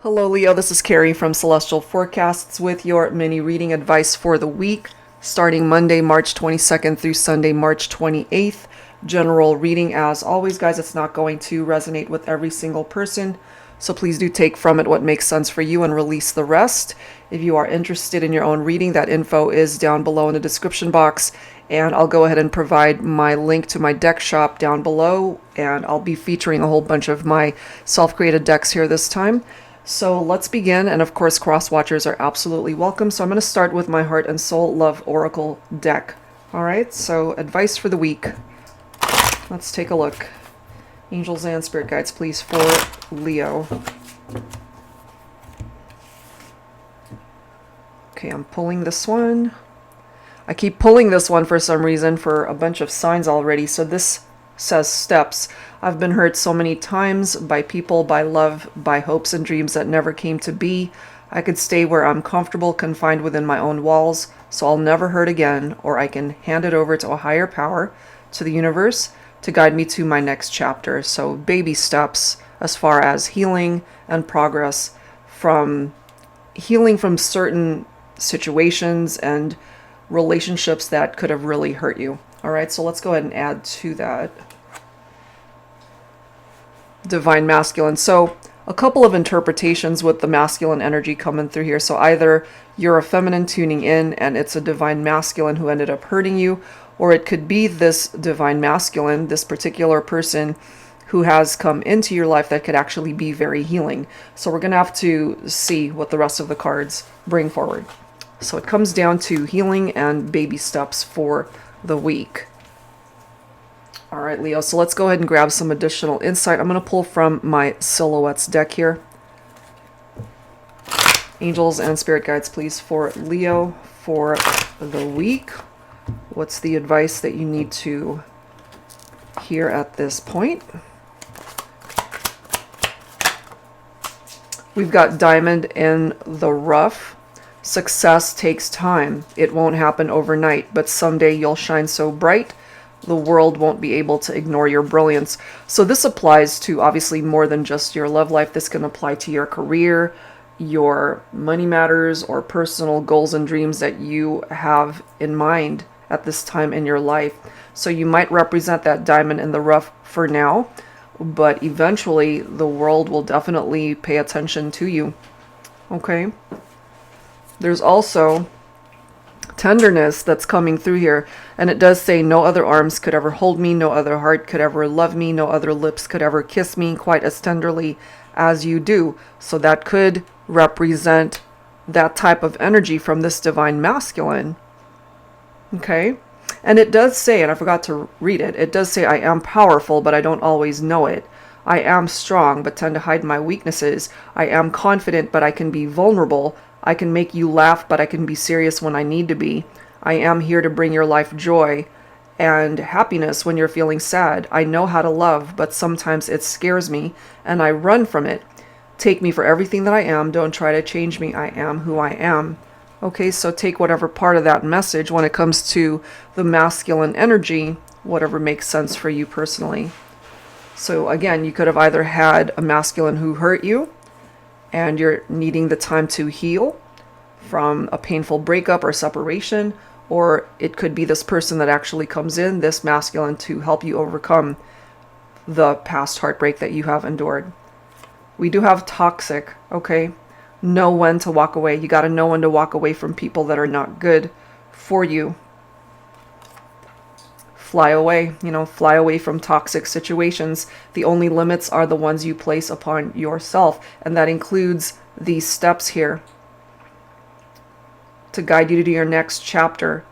Hello, Leo. This is Carrie from Celestial Forecasts with your mini reading advice for the week, starting Monday, March 22nd through Sunday, March 28th. General reading, as always, guys. It's not going to resonate with every single person, so please do take from it what makes sense for you and release the rest. If you are interested in your own reading, that info is down below in the description box, and I'll go ahead and provide my link to my deck shop down below, and I'll be featuring a whole bunch of my self-created decks here this time. So let's begin, and of course cross watchers are absolutely welcome. So I'm going to start with my Heart and Soul Love Oracle deck. Alright, so advice for the week. Let's take a look. Angels and Spirit Guides, please, for Leo. Okay, I'm pulling this one. I keep pulling this one for some reason for a bunch of signs already. So this says steps. I've been hurt so many times by people, by love, by hopes and dreams that never came to be. I could stay where I'm comfortable, confined within my own walls, so I'll never hurt again, or I can hand it over to a higher power, to the universe, to guide me to my next chapter. So baby steps as far as healing and progress from healing from certain situations and relationships that could have really hurt you. All right, so let's go ahead and add to that. Divine Masculine. So a couple of interpretations with the masculine energy coming through here. So either you're a feminine tuning in and it's a divine masculine who ended up hurting you, or it could be this divine masculine, this particular person who has come into your life that could actually be very healing. So we're going to have to see what the rest of the cards bring forward. So it comes down to healing and baby steps for the week. All right, Leo, so let's go ahead and grab some additional insight. I'm going to pull from my Silhouettes deck here. Angels and Spirit Guides, please, for Leo for the week. What's the advice that you need to hear at this point? We've got Diamond in the Rough. Success takes time. It won't happen overnight, but someday you'll shine so bright the world won't be able to ignore your brilliance. So this applies to obviously more than just your love life. This can apply to your career, your money matters, or personal goals and dreams that you have in mind at this time in your life. So you might represent that diamond in the rough for now, but eventually the world will definitely pay attention to you. Okay? There's also tenderness that's coming through here, and it does say no other arms could ever hold me, no other heart could ever love me, no other lips could ever kiss me quite as tenderly as you do. So that could represent that type of energy from this divine masculine. Okay, and it does say, and I forgot to read it, it does say I am powerful but I don't always know it. I am strong but tend to hide my weaknesses. I am confident but I can be vulnerable. I can make you laugh, but I can be serious when I need to be. I am here to bring your life joy and happiness when you're feeling sad. I know how to love, but sometimes it scares me, and I run from it. Take me for everything that I am. Don't try to change me. I am who I am. Okay, so take whatever part of that message when it comes to the masculine energy, whatever makes sense for you personally. So again, you could have either had a masculine who hurt you, and you're needing the time to heal from a painful breakup or separation, or it could be this person that actually comes in, this masculine, to help you overcome the past heartbreak that you have endured. We do have toxic, okay? Know when to walk away. You got to know when to walk away from people that are not good for you. Fly away, fly away from toxic situations. The only limits are the ones you place upon yourself, and that includes these steps here to guide you to your next chapter.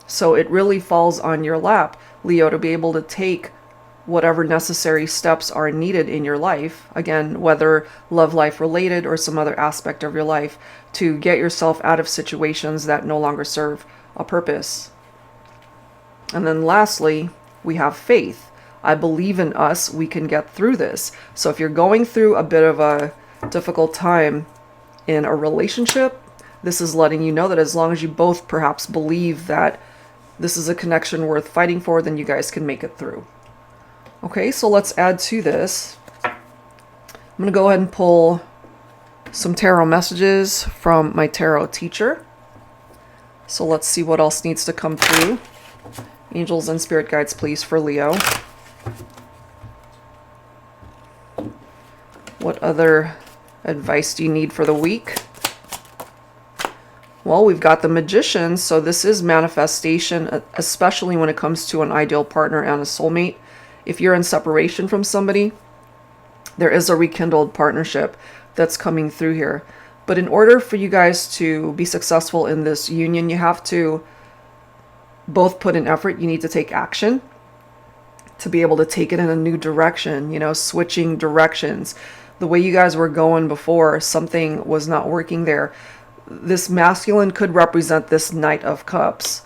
So it really falls on your lap, Leo, to be able to take whatever necessary steps are needed in your life, again, whether love life related or some other aspect of your life, to get yourself out of situations that no longer serve a purpose. And then lastly, we have faith. I believe in us. We can get through this. So if you're going through a bit of a difficult time in a relationship, this is letting you know that as long as you both perhaps believe that this is a connection worth fighting for, then you guys can make it through. Okay, so let's add to this. I'm going to go ahead and pull Some tarot messages from my tarot teacher. So let's see what else needs to come through. Angels and spirit guides, please, for Leo. What other advice do you need for the week? Well, we've got the Magician, so this is manifestation, especially when it comes to an ideal partner and a soulmate. If you're in separation from somebody, there is a rekindled partnership that's coming through here. But in order for you guys to be successful in this union, you have to both put in effort. You need to take action to be able to take it in a new direction, you know, switching directions. The way you guys were going before, something was not working there. This masculine could represent this Knight of Cups.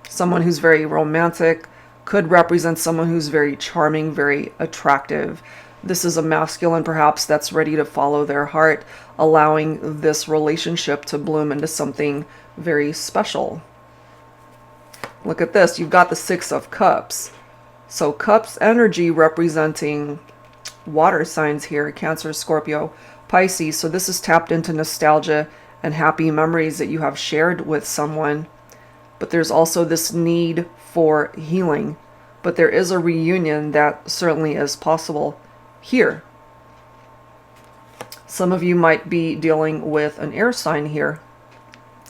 Someone who's very romantic, could represent someone who's very charming, very attractive. This is a masculine perhaps that's ready to follow their heart, allowing this relationship to bloom into something very special. Look at this. You've got the Six of Cups. So Cups energy representing water signs here, Cancer, Scorpio, Pisces. So this is tapped into nostalgia and happy memories that you have shared with someone. But there's also this need for healing. But there is a reunion that certainly is possible here. Some of you might be dealing with an air sign here.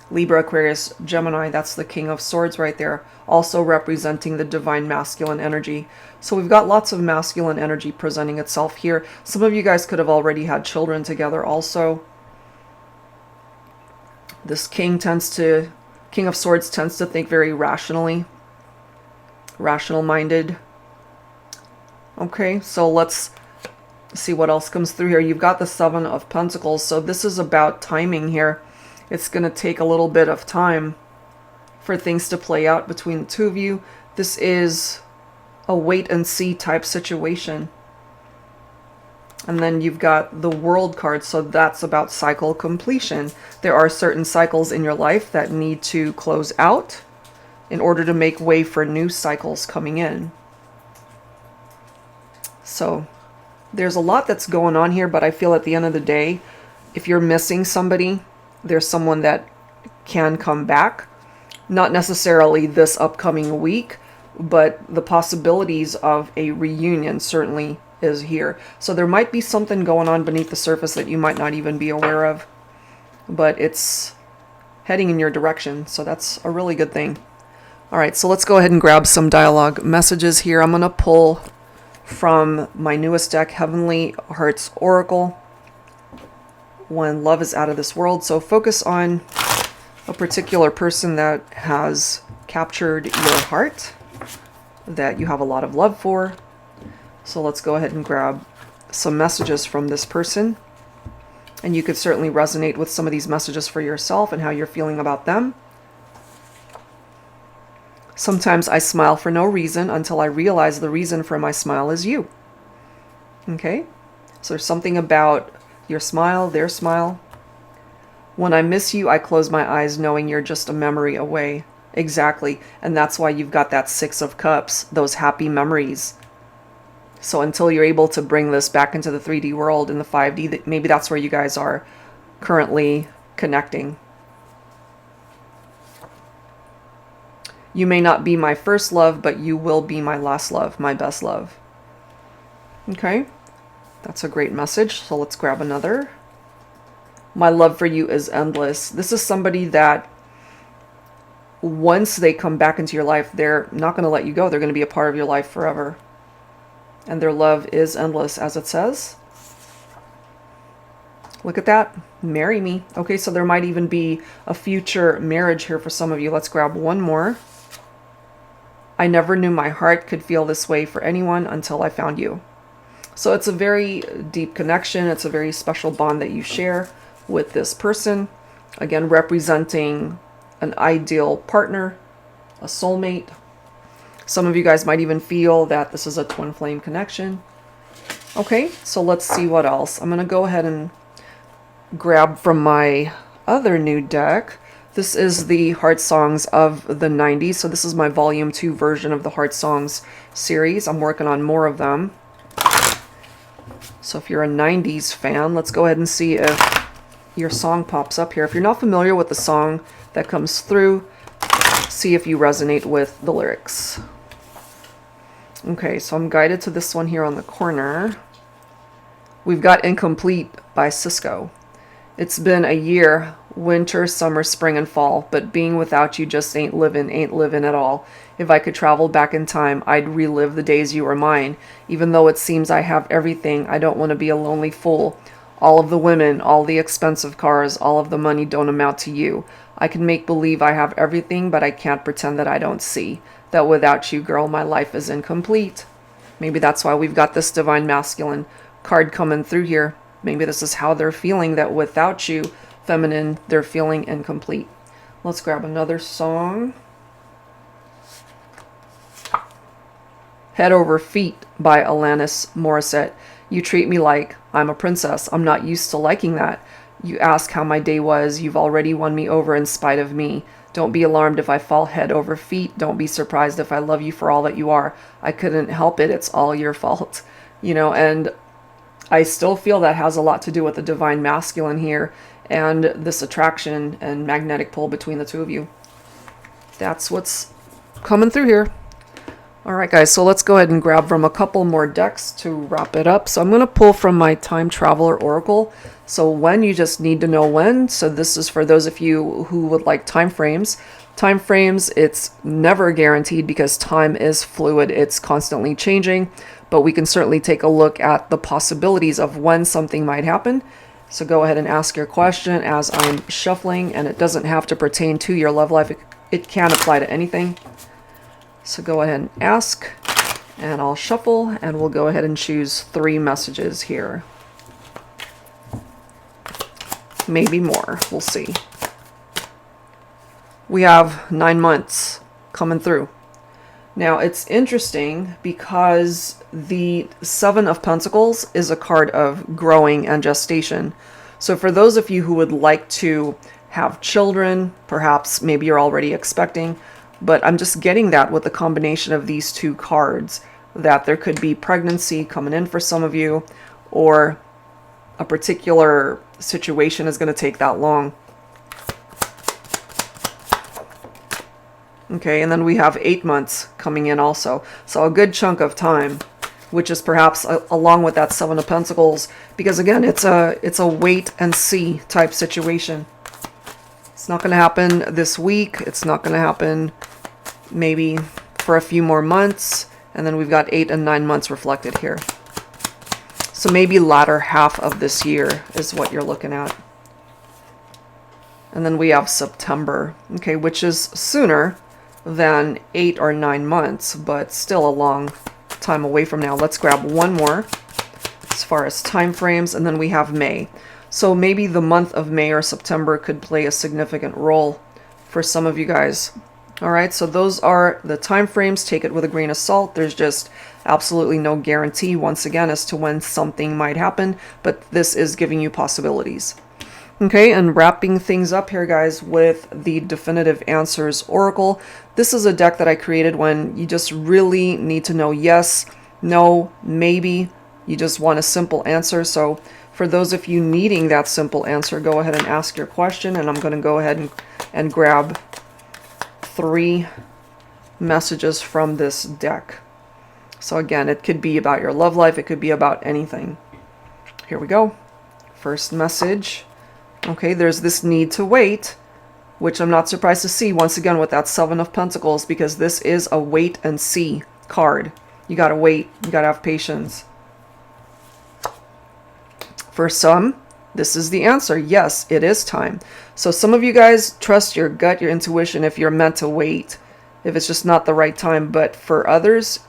Libra, Aquarius, Gemini, that's the King of Swords right there, also representing the divine masculine energy. So we've got lots of masculine energy presenting itself here. Some of you guys could have already had children together also. This King of Swords tends to think very rationally, rational-minded. Okay, so let's see what else comes through here. You've got the Seven of Pentacles, so this is about timing here. It's going to take a little bit of time for things to play out between the two of you. This is a wait-and-see type situation. And then you've got the World card, so that's about cycle completion. There are certain cycles in your life that need to close out in order to make way for new cycles coming in. So there's a lot that's going on here, but I feel at the end of the day, if you're missing somebody, there's someone that can come back. Not necessarily this upcoming week, but the possibilities of a reunion certainly is here. So there might be something going on beneath the surface that you might not even be aware of, but it's heading in your direction. So that's a really good thing. All right, so let's go ahead and grab some dialogue messages here. I'm going to pull from my newest deck, Heavenly Hearts Oracle, When Love is Out of This World. So focus on a particular person that has captured your heart, that you have a lot of love for. So let's go ahead and grab some messages from this person. And you could certainly resonate with some of these messages for yourself and how you're feeling about them. Sometimes I smile for no reason until I realize the reason for my smile is you. Okay? So there's something about your smile, their smile. When I miss you, I close my eyes knowing you're just a memory away. Exactly. And that's why you've got that Six of Cups, those happy memories. So until you're able to bring this back into the 3D world, in the 5D, maybe that's where you guys are currently connecting. You may not be my first love, but you will be my last love, my best love. Okay, that's a great message. So let's grab another. My love for you is endless. This is somebody that once they come back into your life, they're not going to let you go. They're going to be a part of your life forever. And their love is endless, as it says. Look at that. Marry me. Okay, so there might even be a future marriage here for some of you. Let's grab one more. I never knew my heart could feel this way for anyone until I found you. So it's a very deep connection. It's a very special bond that you share with this person. Again, representing an ideal partner, a soulmate. Some of you guys might even feel that this is a twin flame connection. Okay, so let's see what else. I'm going to go ahead and grab from my other new deck. This is the Heart Songs of the 90s. So this is my volume 2 version of the Heart Songs series. I'm working on more of them. So if you're a 90s fan, let's go ahead and see if your song pops up here. If you're not familiar with the song that comes through, see if you resonate with the lyrics. Okay, so I'm guided to this one here on the corner. We've got Incomplete by Cisco. It's been a year, winter, summer, spring, and fall, but being without you just ain't living at all. If I could travel back in time, I'd relive the days you were mine. Even though it seems I have everything, I don't want to be a lonely fool. All of the women, all the expensive cars, all of the money don't amount to you. I can make believe I have everything, but I can't pretend that I don't see. That without you, girl, my life is incomplete. Maybe that's why we've got this divine masculine card coming through here. Maybe this is how they're feeling, that without you, feminine, they're feeling incomplete. Let's grab another song. Head Over Feet by Alanis Morissette. You treat me like I'm a princess. I'm not used to liking that. You ask how my day was. You've already won me over in spite of me. Don't be alarmed if I fall head over feet. Don't be surprised if I love you for all that you are. I couldn't help it. It's all your fault. And I still feel that has a lot to do with the divine masculine here and this attraction and magnetic pull between the two of you. That's what's coming through here. All right, guys, so let's go ahead and grab from a couple more decks to wrap it up. So I'm going to pull from my Time Traveler Oracle. So when, you just need to know when. So this is for those of you who would like time frames. Time frames, it's never guaranteed because time is fluid. It's constantly changing, but we can certainly take a look at the possibilities of when something might happen. So go ahead and ask your question as I'm shuffling, and it doesn't have to pertain to your love life. It can apply to anything. So go ahead and ask, and I'll shuffle, and we'll go ahead and choose 3 messages here. Maybe more. We'll see. We have 9 months coming through. Now, it's interesting because the 7 of Pentacles is a card of growing and gestation. So for those of you who would like to have children, perhaps maybe you're already expecting, but I'm just getting that with the combination of these 2 cards, that there could be pregnancy coming in for some of you, or a particular situation is going to take that long. Okay, and then we have 8 months coming in also. So a good chunk of time, which is perhaps along with that 7 of Pentacles, because again, it's a wait and see type situation. It's not going to happen this week. It's not going to happen maybe for a few more months. And then we've got 8 and 9 months reflected here. So maybe latter half of this year is what you're looking at. And then we have September, okay, which is sooner than 8 or 9 months, but still a long time away from now. Let's grab one more as far as time frames, and then we have May. So maybe the month of May or September could play a significant role for some of you guys. All right, so those are the time frames. Take it with a grain of salt. There's just absolutely no guarantee, once again, as to when something might happen, but this is giving you possibilities. Okay, and wrapping things up here, guys, with the Definitive Answers Oracle. This is a deck that I created when you just really need to know yes, no, maybe. You just want a simple answer. So for those of you needing that simple answer, go ahead and ask your question, and I'm going to go ahead and grab 3 messages from this deck. So again, it could be about your love life. It could be about anything. Here we go. First message. Okay, there's this need to wait, which I'm not surprised to see once again with that 7 of Pentacles, because this is a wait and see card. You gotta wait. You gotta have patience. For some, this is the answer. Yes, it is time. So some of you guys trust your gut, your intuition, if you're meant to wait, if it's just not the right time. But for others,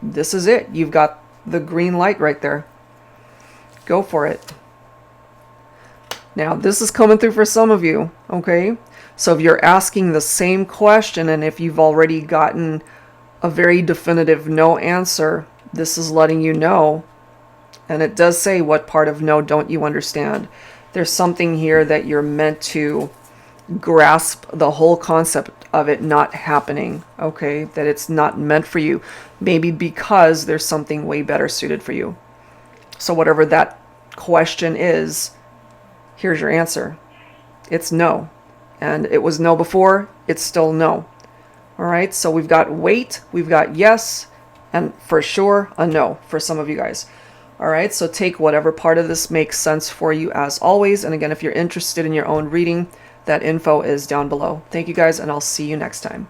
this is it. You've got the green light right there. Go for it. Now, this is coming through for some of you, okay? So if you're asking the same question, and if you've already gotten a very definitive no answer, this is letting you know. And it does say, what part of no don't you understand? There's something here that you're meant to grasp the whole concept of it not happening, okay? That it's not meant for you. Maybe because there's something way better suited for you. So whatever that question is, Here's your answer. It's no. And it was no before, it's still no. All right, so we've got wait, we've got yes, and for sure a no for some of you guys. All right, so take whatever part of this makes sense for you as always. And again, if you're interested in your own reading, that info is down below. Thank you guys, and I'll see you next time.